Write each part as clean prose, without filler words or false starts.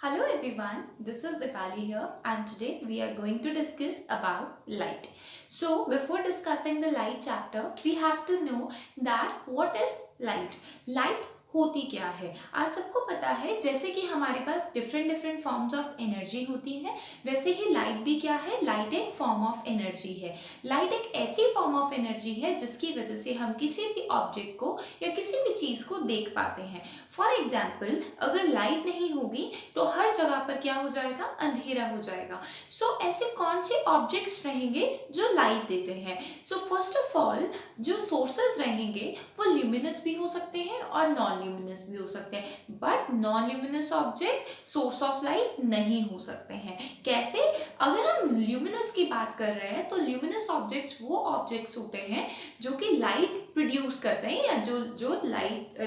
Hello everyone, this is Dipali here and today we are going to discuss about light. So before discussing the light chapter, we have to know that what is light? Light होती क्या है। आज सबको पता है जैसे कि हमारे पास different different forms of energy होती है, वैसे ही लाइट भी क्या है, लाइट एक फॉर्म ऑफ एनर्जी है। लाइट एक ऐसी फॉर्म ऑफ एनर्जी है जिसकी वजह से हम किसी भी ऑब्जेक्ट को या किसी भी चीज को देख पाते हैं। फॉर एग्जाम्पल, अगर लाइट नहीं होगी तो हर जगह पर क्या हो जाएगा, अंधेरा हो जाएगा। सो ऐसे कौन से ऑब्जेक्ट्स रहेंगे जो लाइट देते हैं। सो फर्स्ट ऑफ ऑल जो सोर्सेज रहेंगे वो ल्यूमिनस भी हो सकते हैं और नॉन ल्यूमिनस भी हो सकते हैं, but non luminous object source of light नहीं हो सकते हैं। कैसे? अगर हम ल्यूमिनस की बात कर रहे हैं तो ल्यूमिनस ऑब्जेक्ट्स वो ऑब्जेक्ट्स होते हैं जो कि लाइट प्रोड्यूस करते हैं या जो लाइट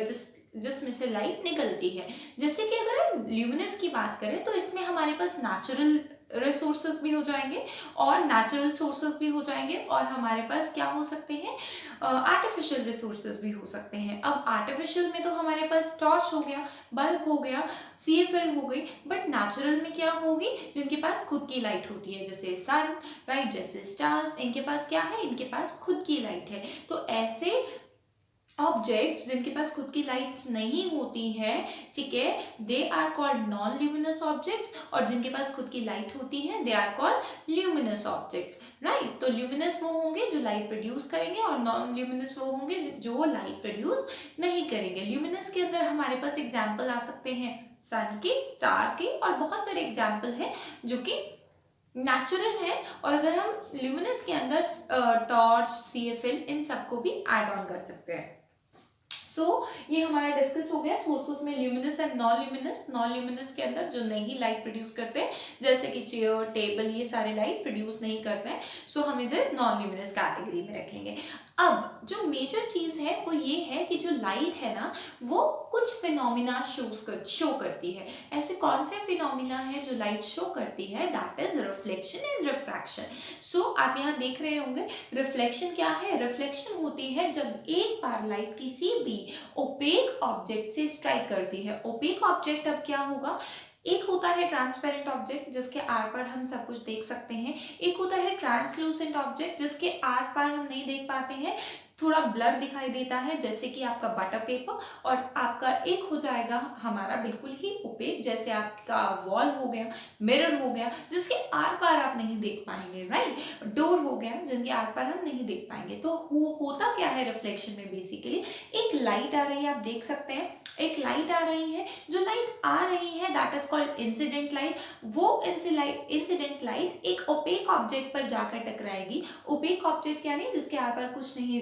जिसमें से लाइट निकलती है। जैसे कि अगर हम ल्यूमिनस की बात करें तो इसमें हमारे पास नेचुरल रिसोर्सेज भी हो जाएंगे और नेचुरल सोर्सेज भी हो जाएंगे और हमारे पास क्या हो सकते हैं, आर्टिफिशियल रिसोर्सेज भी हो सकते हैं। अब आर्टिफिशियल में तो हमारे पास टॉर्च हो गया, बल्ब हो गया, CFL हो गई, बट नेचुरल में क्या होगी, जिनके पास खुद की लाइट होती है जैसे सन, राइट, जैसे स्टार्स, इनके पास क्या है, इनके पास खुद की लाइट है। तो ऐसे ऑब्जेक्ट्स जिनके पास खुद की लाइट्स नहीं होती है, ठीक है, they are called non luminous objects, और जिनके पास खुद की लाइट होती है they are called luminous objects, right. तो ल्यूमिनस वो होंगे जो लाइट प्रोड्यूस करेंगे और नॉन ल्यूमिनस वो होंगे जो लाइट प्रोड्यूस नहीं करेंगे। ल्यूमिनस के अंदर हमारे पास एग्जाम्पल आ सकते हैं सन के, स्टार के, और बहुत सारे एग्जाम्पल हैं जो कि नेचुरल है। और अगर हम ल्यूमिनस के अंदर टॉर्च, CFL, इन सबको भी ऐड ऑन कर सकते हैं। ये हमारा डिस्कस हो गया सोर्सेस में luminous and non luminous. Non luminous के अंदर जो नहीं लाइट प्रोड्यूस करते हैं, जैसे कि चेयर, टेबल, ये सारे लाइट प्रोड्यूस नहीं करते हैं, सो हम इसे नॉन ल्यूमिनस कैटेगरी में रखेंगे। अब जो मेजर चीज है वो ये है कि जो लाइट है ना, वो कुछ फिनोमिना शो करती है। ऐसे कौन से फिनोमिना है जो लाइट शो करती है? That is reflection and refraction. So आप यहाँ देख रहे होंगे रिफ्लेक्शन क्या है। रिफ्लेक्शन होती है जब एक बार लाइट किसी भी ओपेक ऑब्जेक्ट से स्ट्राइक करती है। ओपेक ऑब्जेक्ट अब क्या होगा, एक होता है ट्रांसपेरेंट ऑब्जेक्ट जिसके आर पार हम सब कुछ देख सकते हैं, एक होता है ट्रांसलूसेंट ऑब्जेक्ट जिसके आर पार हम नहीं देख पाते हैं, थोड़ा ब्लर दिखाई देता है जैसे कि आपका बटर पेपर, और आपका एक हो जाएगा हमारा बिल्कुल ही ओपेक, जैसे आपका वॉल हो गया, मिरर हो गया, जिसके आर पार आप नहीं देख पाएंगे, राइट। डोर हो गया जिनके आर पार हम नहीं देख पाएंगे। तो होता क्या है रिफ्लेक्शन में, बेसिकली एक लाइट आ रही है, आप देख सकते हैं एक लाइट आ रही है, जो लाइट आ रही है that is called incident light. वो इंसिडेंट लाइट एक ओपेक ऑब्जेक्ट पर जाकर टकराएगी। ओपेक ऑब्जेक्ट क्या नहीं, जिसके आर पार कुछ नहीं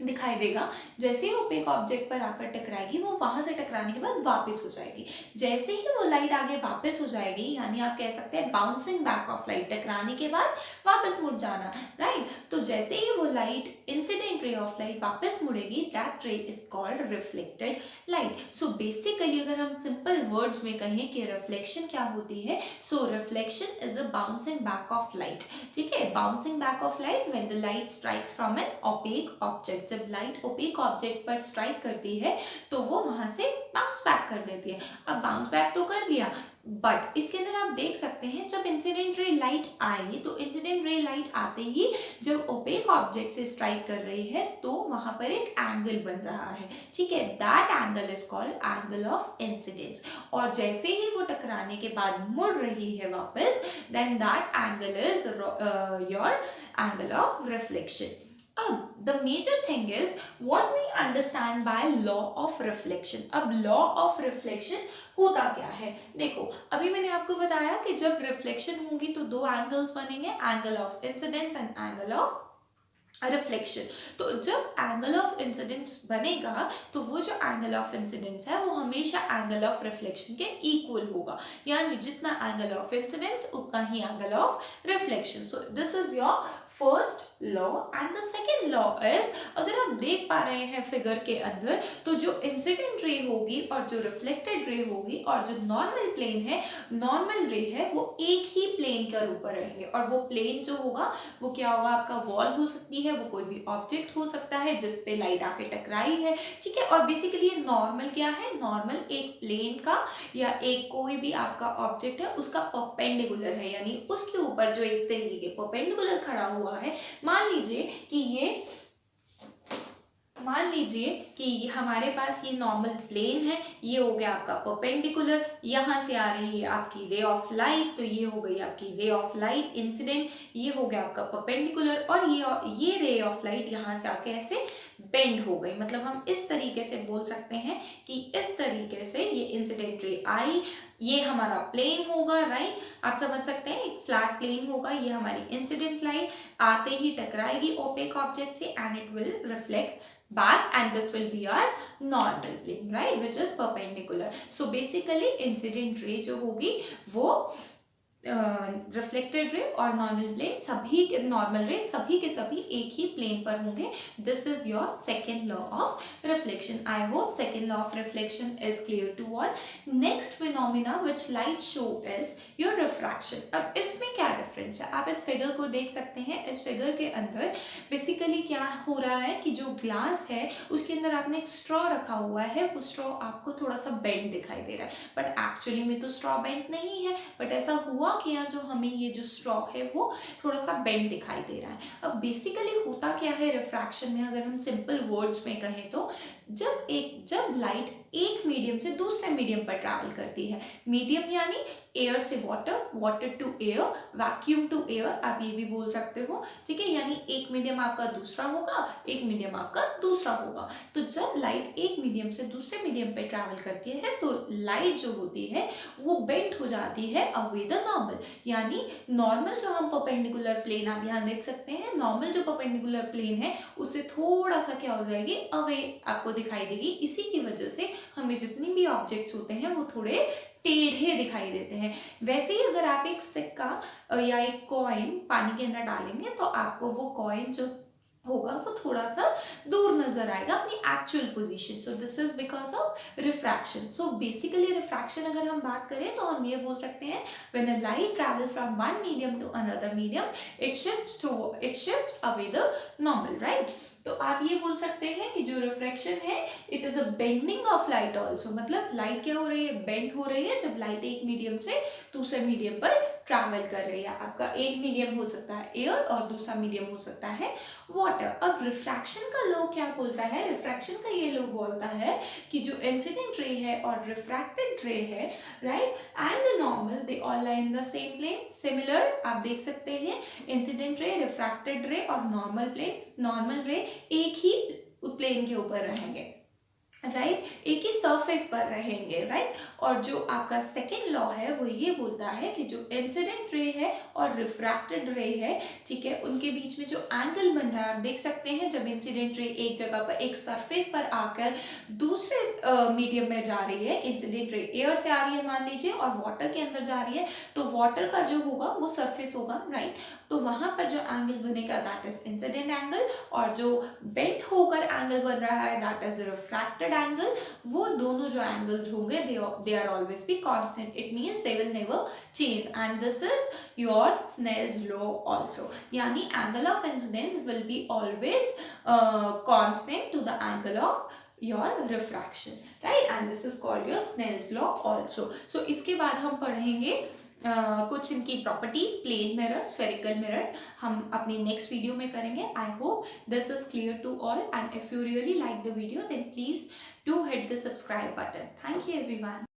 दिखाई देगा, जैसे ही ओपेक ऑब्जेक्ट पर आकर टकराएगी वो वहां से टकराने के बाद वापस हो जाएगी। जैसे ही वो लाइट आगे वापस हो जाएगी, यानी आप कह सकते हैं बाउंसिंग बैक ऑफ लाइट, टकराने के बाद वापस मुड़ जाना, राइट। तो जैसे ही वो light, incident ray of light वापस मुड़ेगी, दैट रे is called reflected light. So basically अगर हम सिंपल वर्ड्स में कहें कि रिफ्लेक्शन क्या होती है, so reflection is a bouncing back of light, ठीक है। Bouncing back of light when the light strikes from an opaque object. जब लाइट ओपेक ऑब्जेक्ट पर स्ट्राइक करती है तो वो वहां से बाउंस बैक कर देती है। अब बाउंस बैक तो कर दिया, बट इसके अंदर आप देख सकते हैं जब इंसिडेंट रे लाइट आई, तो इंसिडेंट रे लाइट आते ही जब ओपेक ऑब्जेक्ट से स्ट्राइक कर रही है तो वहां पर एक एंगल बन रहा है, ठीक है। That angle is called angle of incidence. और जैसे ही वो टकराने के बाद मुड़ रही है वापस, then that angle is your angle of reflection. अब the major thing is what we understand by law of reflection. अब लॉ ऑफ रिफ्लेक्शन होता क्या है, देखो अभी मैंने आपको बताया कि जब रिफ्लेक्शन होगी तो दो एंगल्स बनेंगे, angle of incidence and angle of reflection. तो जब एंगल ऑफ इंसिडेंस बनेगा तो वो जो एंगल ऑफ इंसिडेंस है वो हमेशा एंगल ऑफ रिफ्लेक्शन के इक्वल होगा, यानी जितना एंगल ऑफ इंसिडेंस उतना ही angle of reflection. So this is your first law and the second law is, अगर आप देख पा रहे हैं फिगर के अंदर, तो जो इंसिडेंट रे होगी और जो रिफ्लेक्टेड रे होगी और जो नॉर्मल प्लेन है, नॉर्मल रे है, वो एक ही प्लेन के ऊपर रहेंगे। और वो प्लेन जो होगा वो क्या होगा, आपका वॉल हो सकती है, वो कोई भी ऑब्जेक्ट हो सकता है जिस पे लाइट आके टकराई है, ठीक है। और बेसिकली ये नॉर्मल क्या है, नॉर्मल एक प्लेन का या एक कोई भी आपका ऑब्जेक्ट है उसका परपेंडिकुलर है, यानी उसके ऊपर जो एक तरीके के परपेंडिकुलर खड़ा हुआ है। मान लीजिए कि हमारे पास ये नॉर्मल प्लेन है, ये हो गया आपका परपेंडिकुलर, यहाँ से आ रही है आपकी रे ऑफ लाइट, तो ये हो गई आपकी रे ऑफ लाइट इंसिडेंट, ये हो गया आपका परपेंडिकुलर, और ये रे ऑफ लाइट यहाँ से आके ऐसे बेंड हो गई। मतलब हम इस तरीके से बोल सकते हैं कि इस तरीके से ये इंसिडेंट रे आई, ये हमारा प्लेन होगा, राइट। आप समझ सकते हैं, एक फ्लैट प्लेन होगा, ये हमारी इंसिडेंट लाइट आते ही टकराएगी ओपेक ऑब्जेक्ट से and it will reflect back, and this will be our normal plane, right, which is perpendicular. So basically incident ray जो होगी वो रिफ्लेक्टेड रे और नॉर्मल प्लेन सभी के, नॉर्मल रे सभी के सभी एक ही प्लेन पर होंगे। This is your second law of reflection. I hope second law of reflection is clear to all. Next phenomena which light show is your refraction. अब इसमें क्या डिफरेंस है, आप इस फिगर को देख सकते हैं। इस फिगर के अंदर बेसिकली क्या हो रहा है कि जो ग्लास है उसके अंदर आपने एक स्ट्रॉ रखा हुआ है, वो स्ट्रॉ आपको थोड़ा सा बेंड दिखाई दे रहा है, बट एक्चुअली में तो स्ट्रॉ बेंड नहीं है, बट ऐसा हुआ कि यहाँ जो हमें ये जो स्ट्रॉ है वो थोड़ा सा बेंड दिखाई दे रहा है। अब बेसिकली होता क्या है रिफ्रैक्शन में, अगर हम सिंपल वर्ड्स में कहें तो जब लाइट एक मीडियम से दूसरे मीडियम पर ट्रैवल करती है, मीडियम यानी एयर से water, water to air, vacuum to air, आप ये भी बोल सकते हो, ठीक है। यानी एक मीडियम आपका दूसरा होगा, एक मीडियम आपका दूसरा होगा। तो जब लाइट एक मीडियम से दूसरे मीडियम पे ट्रैवल करती है तो लाइट जो होती है वो बेंड हो जाती है अवे द नॉर्मल। यानी नॉर्मल जो हम परपेंडिकुलर प्लेन, आप यहाँ देख सकते हैं, नॉर्मल जो परपेंडिकुलर प्लेन है उससे थोड़ा सा क्या हो जाएगी, अवे आपको दिखाई देगी। इसी की वजह से हमें जितनी भी ऑब्जेक्ट्स होते हैं वो थोड़े टेढ़े दिखाई देते हैं। वैसे ही अगर आप एक सिक्का या एक कॉइन पानी के अंदर डालेंगे तो आपको वो कॉइन जो होगा वो थोड़ा सा दूर नजर आएगा अपनी actual position. So this is because of refraction. So basically refraction अगर हम बात करें तो हम ये बोल सकते हैं when a light travel from one medium to another medium it shifts away the normal, right. तो आप ये बोल सकते हैं कि जो रिफ्रैक्शन है it is a bending of light also. मतलब लाइट क्या हो रही है, बेंड हो रही है जब लाइट एक मीडियम से दूसरे मीडियम पर ट्रैवल कर रही है। आपका एक मीडियम हो सकता है एयर और दूसरा मीडियम हो सकता है वाटर। अब रिफ्रैक्शन का लॉ क्या बोलता है, रिफ्रैक्शन का ये लॉ बोलता है कि जो इंसिडेंट रे है और रिफ्रैक्टेड रे है, right, and the normal they all lie in the same plane. Similar आप देख सकते हैं इंसिडेंट रे, रिफ्रैक्टेड रे और नॉर्मल रे एक ही प्लेन के ऊपर रहेंगे, राइट, एक ही सरफेस पर रहेंगे, राइट। और जो आपका सेकेंड लॉ है वो ये बोलता है कि जो इंसिडेंट रे है और रिफ्रैक्टेड रे है, ठीक है, उनके बीच में जो एंगल बन रहा है आप देख सकते हैं। जब इंसिडेंट रे एक जगह पर एक सरफेस पर आकर दूसरे मीडियम में जा रही है, इंसिडेंट रे एयर से आ रही है मान लीजिए और वाटर के अंदर जा रही है, तो वाटर का जो होगा वो सरफेस होगा, राइट। तो वहां पर जो एंगल बनेगा दैट इज इंसिडेंट एंगल, और जो बेंड होकर एंगल बन रहा है दैट इज रिफ्रैक्टेड एंगल। वो दोनों जो एंगल्स होंगे they are always be constant, it means they will never change, and this is your Snell's law also. यानी angle of incidence will be always constant to the angle of your refraction, right, and this is called your Snell's law also. So इसके बाद हम पढ़ेंगे कुछ इनकी properties, plane mirror, spherical mirror, हम अपनी next video में करेंगे। I hope this is clear to all, and if you really like the video then please do hit the subscribe button. Thank you everyone.